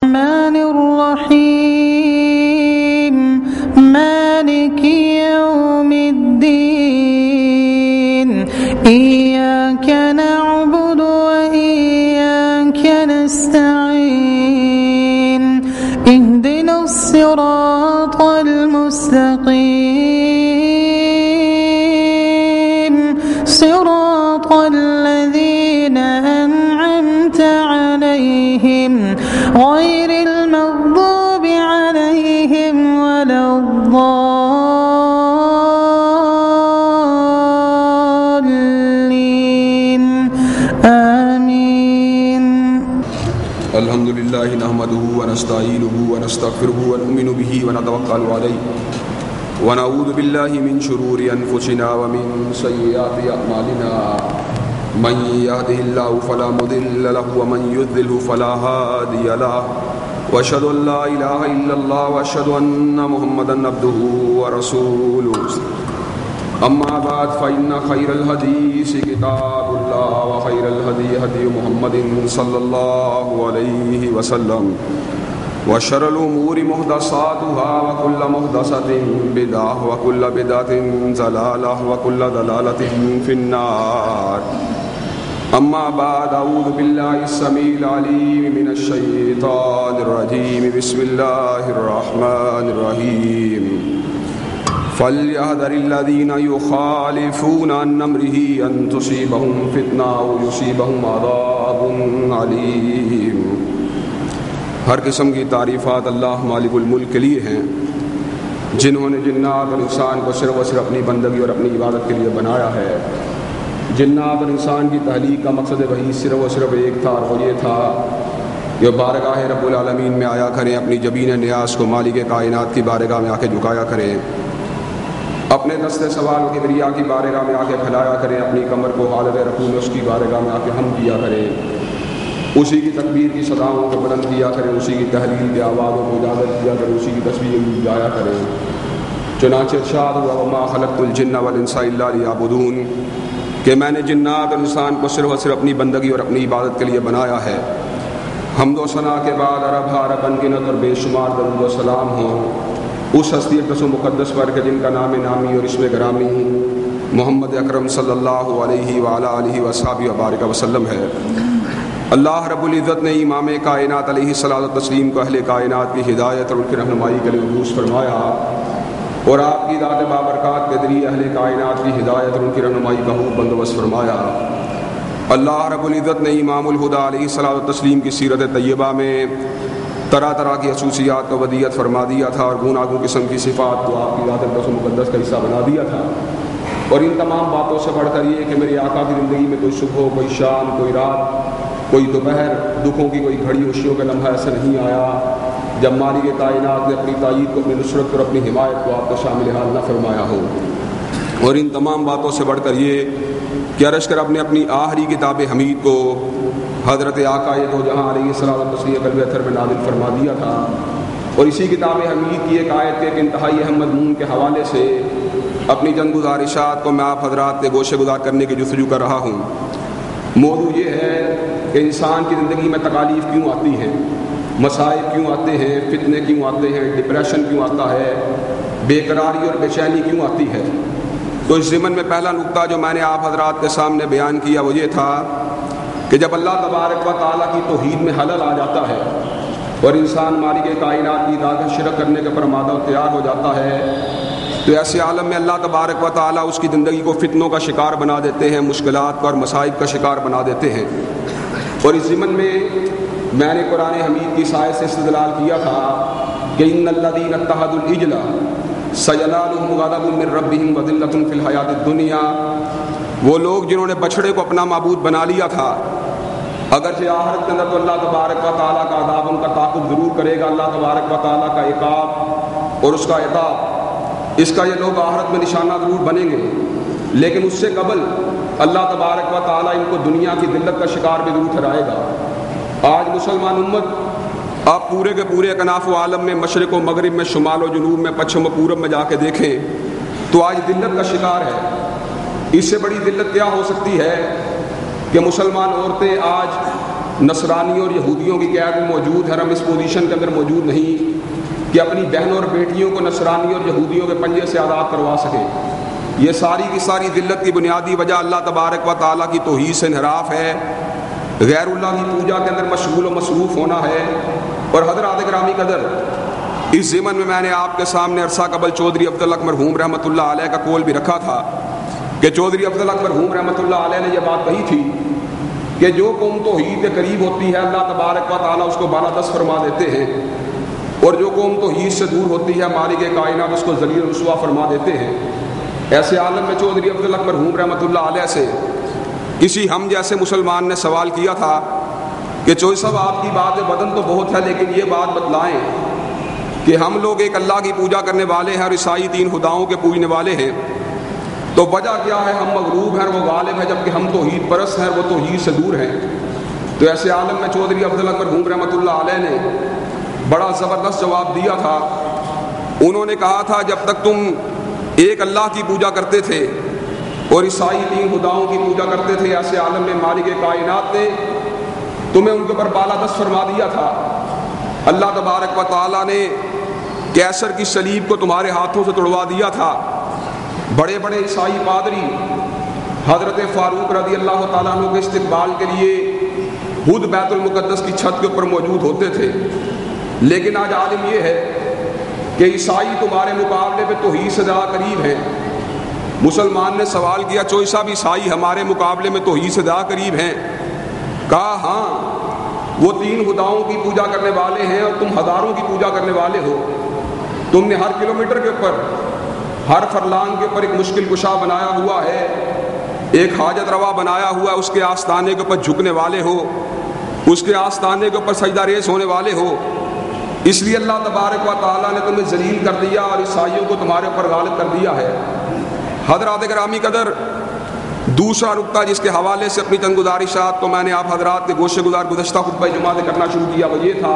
الرحمن الرحيم مالك يوم الدين إياك نعبد وإياك نستعين اهدنا الصراط المستقيم صراط الذين أنعمت عليهم غير المغضوب عليهم ولا الضالين آمين. الحمد لله نحمده ونستعينه ونستغفره ونؤمن به ونتوكل عليه ونعوذ بالله من شرور أنفسنا ومن سيئات أعمالنا من يهده الله فلا مضل له ومن يضلل فلا هادي له وأشهد أن لا إله إلا الله وأشهد أن محمدا عبده ورسوله. أما بعد فإن خير الحديث كتاب الله وخير الهدي هدي محمد صلى الله عليه وسلم وشر الأمور محدثاتها وكل محدثة بدعة وكل بدعة ضلالة وكل ضلالة في النار. أما بعد أعوذ بالله السميع العليم من الشيطان الرجيم بسم الله الرحمن الرحيم فليحذر الذين يخالفون عن أمره أن تصيبهم فتنة أو يصيبهم عذاب عليم. ہر قسم کی تعریفات اللہ مالک الملک کے لیے ہیں جنہوں نے جنات اور انسان کو صرف و صرف اپنی بندگی اور اپنی عبادت کے لیے بنایا ہے. جنات اور انسان کی تخلیق کا مقصد وہی صرف و صرف ایک تھا اور وہ یہ تھا کہ بارگاہ رب العالمین میں آیا کریں, اپنی جبین نیاز کو مالک کائنات کی بارگاہ میں آ کے جھکایا کریں, اپنے دست سوال کی دریا کی بارگاہ میں آ کے پھیلایا کریں, اپنی کمر کو حالت رکوع میں اس کی بارگاہ میں آ کے ہم کیا کریں, اسی کی تکبیر کی صداؤں کو بلند کیا کریں, اسی کی تحلیل کی آوازوں کو اجازت کیا کریں, اسی کی تصویر گایا کریں. چنانچہ ارشاد ہوا وما خلقت الجن والانس الا لیعبدون کہ میں نے جنات اور انسان کو صرف اور صرف اپنی بندگی اور اپنی عبادت کے لیے بنایا ہے. حمد و ثنا کے بعد عرب عرب انگنت اور بے شمار درود و سلام ہوں اس ہستی اقدس و مقدس پر کہ جن کا نام نامی اور اسم گرامی محمد اکرم صلی اللہ علیہ وعلی آلہ وصحبہ وبارک وسلم ہے. اللہ رب العزت نے امام کائنات علیہ الصلوۃ والتسلیم کو اہل کائنات کی ہدایت اور ان کی رہنمائی کے لیے مبعوث فرمایا اور آپ کی ذات بابرکات کے ذریعے اہل کائنات کی ہدایت اور ان کی رہنمائی کا خوب بندوبست فرمایا. اللہ رب العزت نے امام الہدیٰ علیہ الصلوۃ والتسلیم کی سیرت طیبہ میں طرح طرح کی خصوصیات کو ودیت فرما دیا تھا اور گوناگون قسم کی صفات کو آپ کی ذات اقدس و مقدس کا حصہ بنا دیا تھا. اور ان تمام باتوں سے بڑھ کر یہ کہ میرے آقا کی زندگی میں کوئی صبح, کوئی شام, کوئی رات, کوئی دوپہر, دکھوں کی کوئی گھڑی, خوشیوں کا لمحہ ایسا نہیں آیا جب مالک کائنات نے اپنی تائید کو, اپنی نصرت اور اپنی حمایت کو آپ کو شامل حال نہ فرمایا ہو. اور ان تمام باتوں سے بڑھ کر یہ کہ عرش کر اپنے اپنی آخری کتاب حمید کو حضرت آقا دو جہاں علیہ الصلوۃ والتسلیم قلب اطہر میں نازل فرما دیا تھا. اور اسی کتاب حمید کی ایک آیت کے ایک انتہائی اہم مضمون کے حوالے سے اپنی جنگ گزارشات کو میں آپ حضرات کے گوشے گزار کرنے کی جستجو کر رہا ہوں. موضوع یہ ہے کہ انسان کی زندگی میں تکالیف کیوں آتی ہیں, مسائل کیوں آتے ہیں, فتنے کیوں آتے ہیں, ڈپریشن کیوں آتا ہے, بے قراری اور بے چینی کیوں آتی ہے. تو اس ضمن میں پہلا نقطہ جو میں نے آپ حضرات کے سامنے بیان کیا وہ یہ تھا کہ جب اللہ تبارک و تعالیٰ کی توحید میں حلل آ جاتا ہے اور انسان مالک کائنات کی اطاعت شرک کرنے کے پر آمادہ و تیار ہو جاتا ہے تو ایسے عالم میں اللہ تبارک و تعالیٰ اس کی زندگی کو فتنوں کا شکار بنا دیتے ہیں, مشکلات اور مصائب کا شکار بنا دیتے ہیں. اور اس ضمن میں میں نے قرآن حمید کی سائے سے استدلال کیا تھا کہ ان الذین اتخذوا العجل سینالهم غضب من ربهم وذلۃ فی الحیاۃ الدنیا, وہ لوگ جنہوں نے بچھڑے کو اپنا معبود بنا لیا تھا اگرچہ آخرت کے اندر تو اللہ تبارک و تعالیٰ کا عذاب ان کا تعاقب ضرور کرے گا, اللہ تبارک و تعالیٰ کا عقاب اور اس کا عطاب اس کا یہ لوگ آخرت میں نشانہ ضرور بنیں گے, لیکن اس سے قبل اللہ تبارک و تعالیٰ ان کو دنیا کی ذلت کا شکار بھی ضرور ٹھہرائے گا. آج مسلمان امت آپ پورے کے پورے اکناف و عالم میں, مشرق و مغرب میں, شمال و جنوب میں, پچھم و پورب میں جا کے دیکھیں تو آج ذلت کا شکار ہے. اس سے بڑی ذلت کیا ہو سکتی ہے کہ مسلمان عورتیں آج نصرانیوں اور یہودیوں کی قید میں موجود ہے، ہم اس پوزیشن کے اندر موجود نہیں کہ اپنی بہنوں اور بیٹیوں کو نصرانیوں اور یہودیوں کے پنجے سے آزاد کروا سکیں۔ یہ ساری کی ساری ذلت کی بنیادی وجہ اللہ تبارک و تعالیٰ کی توحید سے انحراف ہے، غیر اللہ کی پوجا کے اندر مشغول و مصروف ہونا ہے۔ اور حضرات گرامی قدر، اس ضمن میں میں نے آپ کے سامنے عرصہ قبل چودھری افضل حق مرحوم رحمۃ اللہ علیہ کا قول بھی رکھا تھا کہ چودھری افضل حق مرحوم رحمۃ اللہ علیہ نے یہ بات کہی تھی کہ جو قوم توحید کے قریب ہوتی ہے اللہ تبارک و تعالیٰ اس کو بالادست فرما دیتے ہیں، اور جو قوم توحید سے دور ہوتی ہے مالک کائنات اس کو ذلیل و رسوا فرما دیتے ہیں۔ ایسے عالم میں چودھری افضل حق مرحوم رحمۃ اللہ علیہ سے کسی ہم جیسے مسلمان نے سوال کیا تھا کہ چودھری صاحب آپ کی بات بدن تو بہت ہے، لیکن یہ بات بتلائیں کہ ہم لوگ ایک اللہ کی پوجا کرنے والے ہیں اور عیسائی 3 خداؤں کے پوجنے والے ہیں، تو وجہ کیا ہے؟ ہم مغلوب ہیں وہ غالب ہے، جبکہ ہم توحید پرست ہیں وہ توحید سے دور ہیں۔ تو ایسے عالم میں چودھری افضل حق مرحوم رحمۃ اللہ علیہ نے بڑا زبردست جواب دیا تھا۔ انہوں نے کہا تھا جب تک تم ایک اللہ کی پوجا کرتے تھے اور عیسائی 3 خداؤں کی پوجا کرتے تھے، ایسے عالم میں مالک کائنات نے تمہیں ان کے اوپر بالادست فرما دیا تھا۔ اللہ تبارک و تعالیٰ نے کیسر کی صلیب کو تمہارے ہاتھوں سے توڑوا دیا تھا۔ بڑے بڑے عیسائی پادری حضرت فاروق رضی اللہ تعالیٰ عنہ کے استقبال کے لیے خود بیت المقدس کی چھت کے اوپر موجود ہوتے تھے، لیکن آج عالم یہ ہے کہ عیسائی تمہارے مقابلے میں توحید سے زیادہ قریب ہیں۔ مسلمان نے سوال کیا چودھری صاحب عیسائی ہمارے مقابلے میں توحید سے زیادہ قریب ہیں؟ کہا ہاں، وہ 3 خداؤں کی پوجا کرنے والے ہیں اور تم ہزاروں کی پوجا کرنے والے ہو۔ تم نے ہر کلومیٹر کے اوپر، ہر فرلانگ کے اوپر ایک مشکل کشا بنایا ہوا ہے، ایک حاجت روا بنایا ہوا ہے، اس کے آستانے کے اوپر جھکنے والے ہو، اس کے آستانے کے اوپر سجدہ ریز ہونے والے ہو۔ اس لیے اللہ تبارک و تعالیٰ نے تمہیں ذلیل کر دیا اور عیسائیوں کو تمہارے اوپر غالب کر دیا ہے۔ حضرات گرامی قدر، دوسرا نقطہ جس کے حوالے سے اپنی چند گزارشات کو میں نے آپ حضرات کے گوشے گزار گزشتہ خطبہ جمعہ سے کرنا شروع کیا، وہ یہ تھا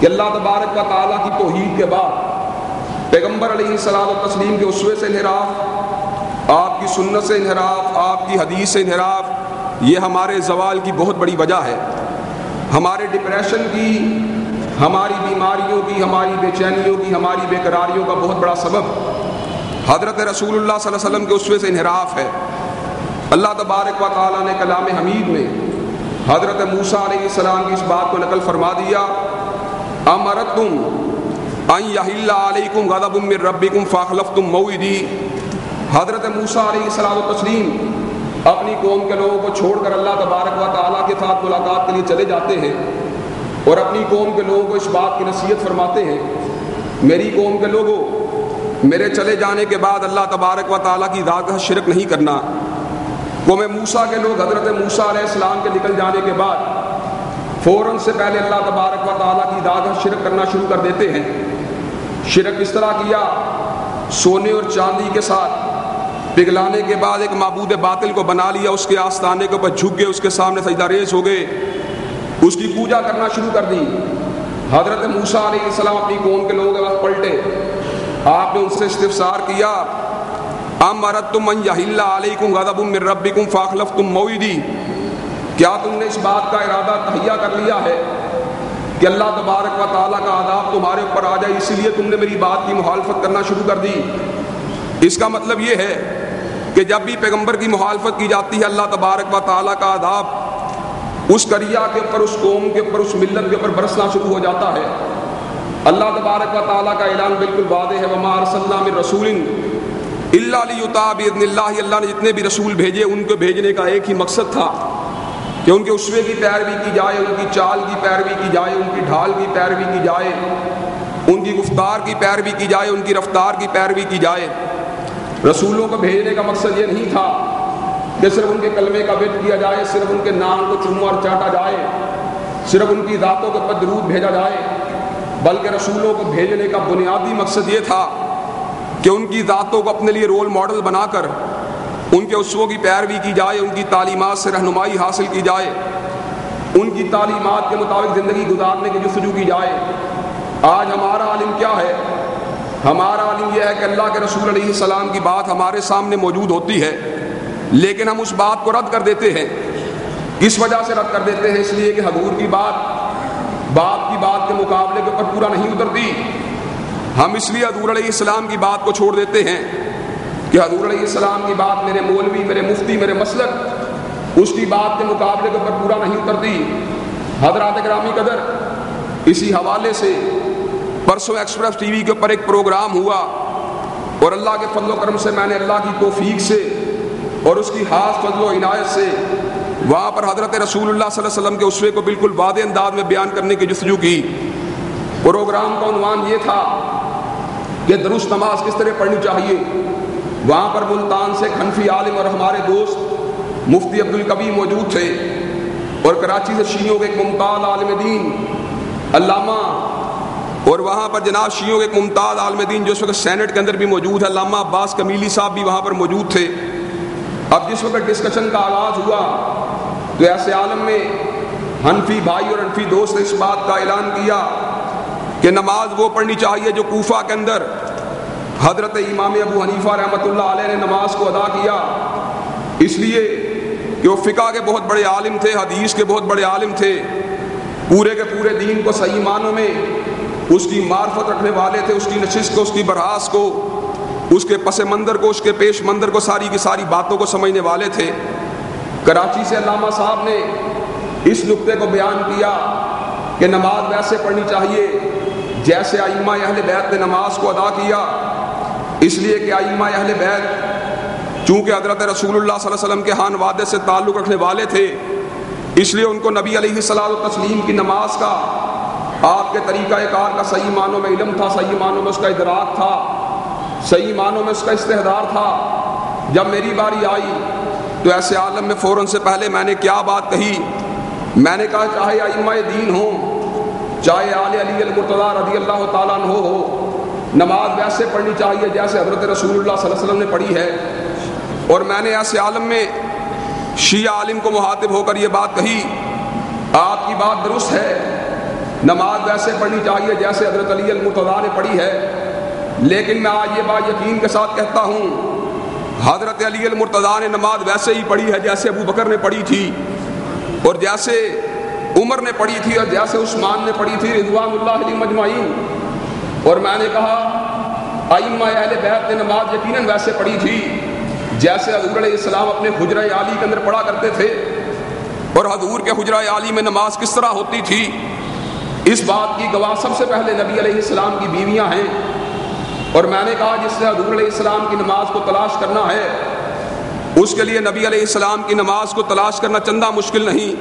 کہ اللہ تبارک و تعالیٰ کی توحید کے بعد پیغمبر علیہ الصلوۃ والتسلیم کے اسوے سے انحراف، آپ کی سنت سے انحراف، آپ کی حدیث سے انحراف، یہ ہمارے زوال کی بہت بڑی وجہ ہے، ہمارے ڈپریشن کی، ہماری بیماریوں کی، ہماری بے چینیوں کی، ہماری بے قراریوں کا بہت بڑا سبب حضرت رسول اللہ صلی اللہ علیہ وسلم کے اسوے سے انحراف ہے۔ اللہ تبارک و تعالیٰ نے کلام حمید میں حضرت موسیٰ علیہ السلام کی اس بات کو نقل فرما دیا، امرتم ان یحل علیکم غضب من ربکم فاخلفتم موعدی۔ حضرت موسیٰ علیہ السلام و تسلیم اپنی قوم کے لوگوں کو چھوڑ کر اللہ تبارک و تعالیٰ کے ساتھ ملاقات کے لیے چلے جاتے ہیں اور اپنی قوم کے لوگوں کو اس بات کی نصیحت فرماتے ہیں، میری قوم کے لوگوں، میرے چلے جانے کے بعد اللہ تبارک و تعالیٰ کی ذات کا شرک نہیں کرنا۔ قوم موسیٰ کے لوگ حضرت موسیٰ علیہ السلام کے نکل جانے کے بعد فوراً سے پہلے اللہ تبارک و تعالیٰ کی ذات کا شرک کرنا شروع کر دیتے ہیں۔ شرک اس طرح کیا، سونے اور چاندی کے ساتھ پگھلانے کے بعد ایک معبود باطل کو بنا لیا، اس کے آستانے کے اوپر جھک گئے، اس کے سامنے سجدہ ریز ہو گئے، اس کی پوجا کرنا شروع کر دی۔ حضرت موسیٰ علیہ السلام اپنی قوم کے لوگوں کے وقت پلٹے، آپ نے ان سے استفسار کیا، ام اردتم ان یحل علیکم غضب من ربکم فاخلفتم موعدی، کیا تم نے اس بات کا ارادہ تہیہ کر لیا ہے کہ اللہ تبارک و تعالیٰ کا عذاب تمہارے اوپر آ جائے، اسی لیے تم نے میری بات کی مخالفت کرنا شروع کر دی؟ اس کا مطلب یہ ہے کہ جب بھی پیغمبر کی مخالفت کی جاتی ہے اللہ تبارک و تعالیٰ کا عذاب اس قریہ کے اوپر، اس قوم کے اوپر، اس ملت کے اوپر برسنا شروع ہو جاتا ہے۔ اللہ تبارک و تعالیٰ کا اعلان بالکل واضح ہے، وما ارسلنا من رسول الا لیطاع باذن اللہ۔ اللہ نے جتنے بھی رسول بھیجے ان کو بھیجنے کا ایک ہی مقصد تھا کہ ان کے اسوے کی پیروی کی جائے، ان کی چال کی پیروی کی جائے، ان کی ڈھال کی پیروی کی جائے، ان کی گفتار کی پیروی کی جائے، ان کی رفتار کی پیروی کی جائے۔ رسولوں کو بھیجنے کا مقصد یہ نہیں تھا کہ صرف ان کے کلمے کا ویٹ کیا جائے، صرف ان کے نام کو چوما اور چاٹا جائے، صرف ان کی ذاتوں کے اوپر درود بھیجا جائے، بلکہ رسولوں کو بھیجنے کا بنیادی مقصد یہ تھا کہ ان کی ذاتوں کو اپنے لیے رول ماڈل بنا کر ان کے اسووں کی پیروی کی جائے، ان کی تعلیمات سے رہنمائی حاصل کی جائے، ان کی تعلیمات کے مطابق زندگی گزارنے کی جستجو کی جائے۔ آج ہمارا عالم کیا ہے؟ ہمارا عالم یہ ہے کہ اللہ کے رسول علیہ السلام کی بات ہمارے سامنے موجود ہوتی ہے، لیکن ہم اس بات کو رد کر دیتے ہیں، کس وجہ سے رد کر دیتے ہیں؟ اس لیے کہ حضور کی بات باپ کی بات کے مقابلے کے اوپر پورا نہیں اترتی. ہم اس لیے حضور علیہ السلام کی بات کو چھوڑ دیتے ہیں کہ حضور علیہ السلام کی بات میرے مولوی، میرے مفتی، میرے مسلک اس کی بات کے مقابلے کے اوپر پورا نہیں اترتی. حضرات گرامی قدر، اسی حوالے سے پرسوں ایکسپریس ٹی وی کے اوپر ایک پروگرام ہوا اور اللہ کے فضل و کرم سے میں نے اللہ کی توفیق سے اور اس کی خاص فضل و عنایت سے وہاں پر حضرت رسول اللہ صلی اللہ علیہ وسلم کے اسوے کو بالکل واضح انداز میں بیان کرنے کی جستجو کی. پروگرام کا عنوان یہ تھا کہ درست نماز کس طرح پڑھنی چاہیے. وہاں پر ملتان سے حنفی عالم اور ہمارے دوست مفتی عبدالکبی موجود تھے اور کراچی سے شیعوں کے ایک ممتاز عالم دین علامہ، اور وہاں پر جناب شیعوں کے ایک ممتاز عالم دین جو اس وقت سینٹ کے اندر بھی موجود ہے، علامہ عباس کمیلی صاحب بھی وہاں پر موجود تھے. اب جس وقت ڈسکشن کا آغاز ہوا تو ایسے عالم میں حنفی بھائی اور حنفی دوست نے اس بات کا اعلان کیا کہ نماز وہ پڑھنی چاہیے جو کوفہ کے اندر حضرت امام ابو حنیفہ رحمۃ اللہ علیہ نے نماز کو ادا کیا. اس لیے کہ وہ فقہ کے بہت بڑے عالم تھے، حدیث کے بہت بڑے عالم تھے، پورے کے پورے دین کو صحیح معنوں میں اس کی معرفت رکھنے والے تھے، اس کی نشست کو، اس کی بحث کو، اس کے پس منظر کو، اس کے پیش منظر کو، ساری کی ساری باتوں کو سمجھنے والے تھے. کراچی سے علامہ صاحب نے اس نقطے کو بیان کیا کہ نماز ویسے پڑھنی چاہیے جیسے ائمہ اہل بیت نے نماز کو ادا کیا. اس لیے کہ ائمہ اہل بیت چونکہ حضرت رسول اللہ صلی اللہ علیہ وسلم کے خان وادے سے تعلق رکھنے والے تھے، اس لیے ان کو نبی علیہ الصلوۃ والتسلیم کی نماز کا، آپ کے طریقہ کار کا صحیح معنوں میں علم تھا، صحیح معنوں میں اس کا ادراک تھا، صحیح معنوں میں اس کا استحضار تھا. جب میری باری آئی تو ایسے عالم میں فوراً سے پہلے میں نے کیا بات کہی؟ میں نے کہا چاہے ائمہ دین ہوں، چاہے آل علی المرتضیٰ رضی اللہ تعالیٰ عنہ ہو، نماز ویسے پڑھنی چاہیے جیسے حضرت رسول اللہ صلی اللہ علیہ وسلم نے پڑھی ہے. اور میں نے ایسے عالم میں شیعہ عالم کو مخاطب ہو کر یہ بات کہی، آپ کی بات درست ہے، نماز ویسے پڑھنی چاہیے جیسے حضرت علی المرتضیٰ نے پڑھی ہے، لیکن میں آج یہ بات یقین کے ساتھ کہتا ہوں حضرت علی المرتضیٰ نے نماز ویسے ہی پڑھی ہے جیسے ابو بکر نے پڑھی تھی، اور جیسے عمر نے پڑھی تھی، اور جیسے عثمان نے پڑھی تھی رضوان اللہ علیہم اجمعین. اور میں نے کہا ائمہ اہل بیت نے نماز یقیناً ویسے پڑھی تھی جیسے حضور علیہ السلام اپنے حجرہ عالی کے اندر پڑھا کرتے تھے. اور حضور کے حجرہ عالی میں نماز کس طرح ہوتی تھی، اس بات کی گواہ سب سے پہلے نبی علیہ السلام کی بیویاں ہیں. اور میں نے کہا جس سے حضور علیہ السلام کی نماز کو تلاش کرنا ہے اس کے لیے نبی علیہ السلام کی نماز کو تلاش کرنا چندہ مشکل نہیں.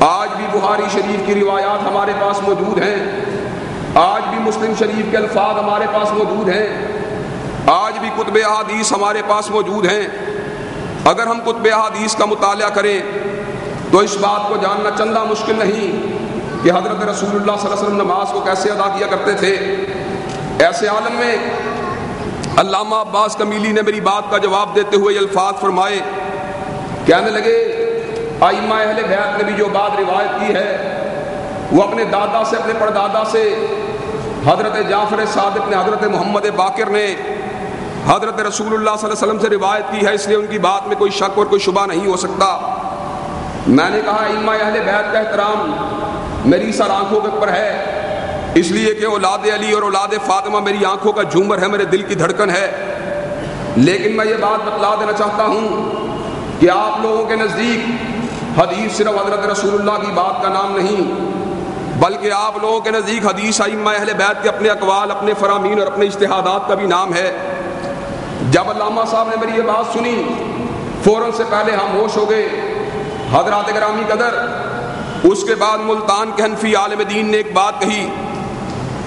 آج بھی بخاری شریف کی روایات ہمارے پاس موجود ہیں، آج بھی مسلم شریف کے الفاظ ہمارے پاس موجود ہیں، آج بھی کتب احادیث ہمارے پاس موجود ہیں. اگر ہم کتب احادیث کا مطالعہ کریں تو اس بات کو جاننا چندہ مشکل نہیں کہ حضرت رسول اللہ صلی اللہ علیہ وسلم نماز کو کیسے ادا کیا کرتے تھے. ایسے عالم میں علامہ عباس کمیلی نے میری بات کا جواب دیتے ہوئے یہ الفاظ فرمائے، کہنے لگے ائمہ اہل بیت نے بھی جو بات روایت کی ہے وہ اپنے دادا سے، اپنے پردادا سے، حضرت جعفر صادق نے، حضرت محمد باقر نے حضرت رسول اللہ صلی اللہ علیہ وسلم سے روایت کی ہے، اس لیے ان کی بات میں کوئی شک اور کوئی شبہ نہیں ہو سکتا. میں نے کہا ائمہ اہل بیت کا احترام میری سر آنکھوں کے اوپر ہے، اس لیے کہ اولاد علی اور اولاد فاطمہ میری آنکھوں کا جھومر ہے، میرے دل کی دھڑکن ہے. لیکن میں یہ بات بتلا دینا چاہتا ہوں کہ آپ لوگوں کے نزدیک حدیث صرف حضرت رسول اللہ کی بات کا نام نہیں، بلکہ آپ لوگوں کے نزدیک حدیث ائمہ اہل بیت کے اپنے اقوال، اپنے فرامین اور اپنے اجتہادات کا بھی نام ہے. جب علامہ صاحب نے میری یہ بات سنی فوراً سے پہلے ہم ہوش ہو گئے. حضرات گرامی قدر، اس کے بعد ملتان کے حنفی عالم دین نے ایک بات کہی،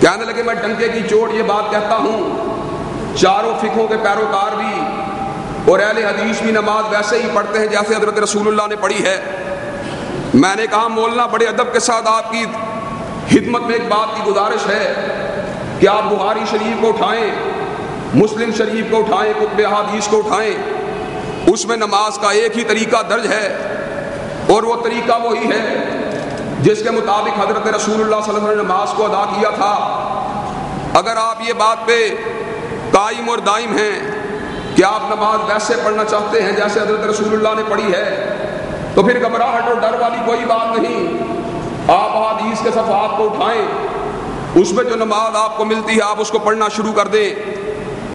کہنے لگے میں ڈنکے کی چوٹ یہ بات کہتا ہوں چاروں فقہوں کے پیروکار بھی اور اہل حدیث بھی نماز ویسے ہی پڑھتے ہیں جیسے حضرت رسول اللہ نے پڑھی ہے. میں نے کہا مولانا بڑے ادب کے ساتھ آپ کی خدمت میں ایک بات کی گزارش ہے کہ آپ بخاری شریف کو اٹھائیں، مسلم شریف کو اٹھائیں، کتب احادیث کو اٹھائیں، اس میں نماز کا ایک ہی طریقہ درج ہے اور وہ طریقہ وہی ہے جس کے مطابق حضرت رسول اللہ صلی اللہ علیہ وسلم نے نماز کو ادا کیا تھا. اگر آپ یہ بات پہ قائم اور دائم ہیں کہ آپ نماز ویسے پڑھنا چاہتے ہیں جیسے حضرت رسول اللہ نے پڑھی ہے تو پھر گھبراہٹ اور ڈر والی کوئی بات نہیں. آپ احادیث کے صفحات کو اٹھائیں, اس میں جو نماز آپ کو ملتی ہے آپ اس کو پڑھنا شروع کر دیں.